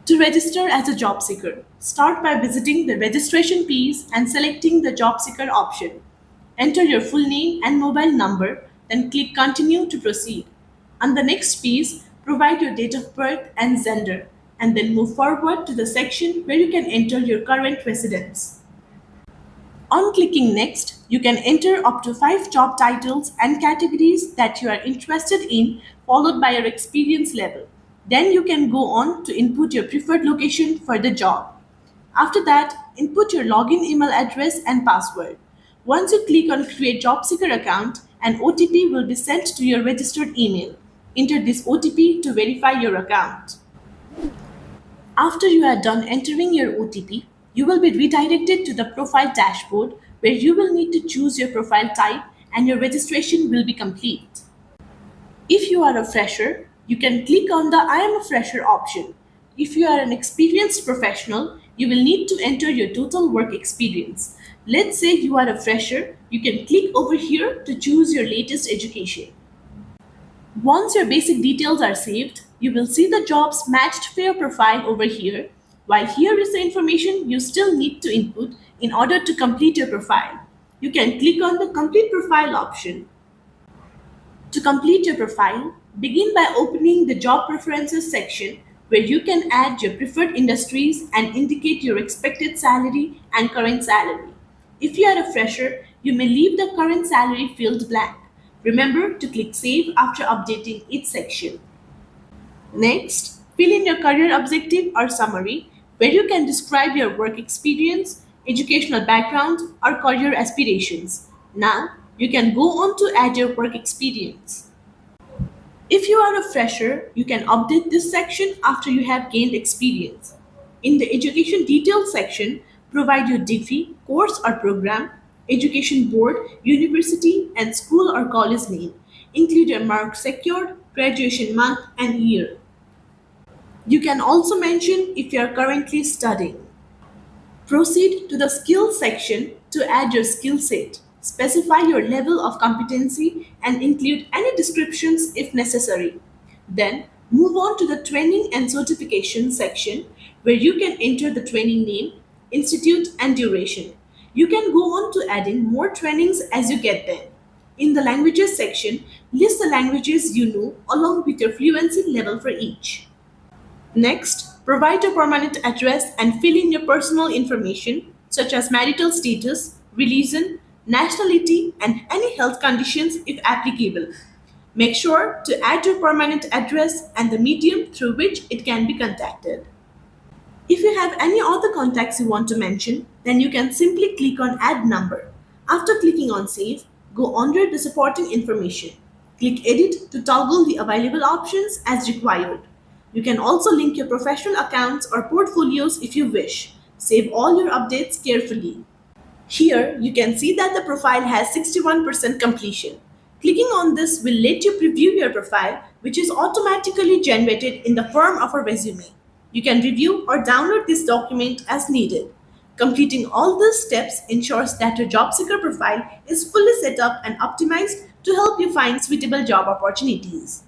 To register as a job seeker, start by visiting the registration page and selecting the job seeker option. Enter your full name and mobile number, then click continue to proceed. On the next page, provide your date of birth and gender, and then move forward to the section where you can enter your current residence. On clicking next, you can enter up to 5 job titles and categories that you are interested in, followed by your experience level. Then you can go on to input your preferred location for the job. After that, input your login email address and password. Once you click on Create Job Seeker account, an OTP will be sent to your registered email. Enter this OTP to verify your account. After you are done entering your OTP, you will be redirected to the profile dashboard where you will need to choose your profile type and your registration will be complete. If you are a fresher, you can click on the I am a fresher option. If you are an experienced professional, you will need to enter your total work experience. Let's say you are a fresher, you can click over here to choose your latest education. Once your basic details are saved, you will see the jobs matched for your profile over here, while here is the information you still need to input in order to complete your profile. You can click on the Complete Profile option. To complete your profile, begin by opening the Job Preferences section where you can add your preferred industries and indicate your expected salary and current salary. If you are a fresher, you may leave the current salary field blank. Remember to click Save after updating each section. Next, fill in your career objective or summary where you can describe your work experience, educational background, or career aspirations. Now, you can go on to add your work experience. If you are a fresher, you can update this section after you have gained experience. In the education details section, provide your degree, course or program, education board, university, and school or college name. Include your mark secured, graduation month, and year. You can also mention if you are currently studying. Proceed to the skills section to add your skill set. Specify your level of competency and include any descriptions if necessary. Then move on to the training and certification section where you can enter the training name, institute, and duration. You can go on to adding more trainings as you get them. In the languages section, list the languages you know along with your fluency level for each. Next, provide your permanent address and fill in your personal information such as marital status, religion, nationality, and any health conditions if applicable. Make sure to add your permanent address and the medium through which it can be contacted. If you have any other contacts you want to mention, then you can simply click on Add Number. After clicking on Save, go under the supporting information. Click Edit to toggle the available options as required. You can also link your professional accounts or portfolios if you wish. Save all your updates carefully. Here, you can see that the profile has 61% completion. Clicking on this will let you preview your profile, which is automatically generated in the form of a resume. You can review or download this document as needed. Completing all these steps ensures that your job seeker profile is fully set up and optimized to help you find suitable job opportunities.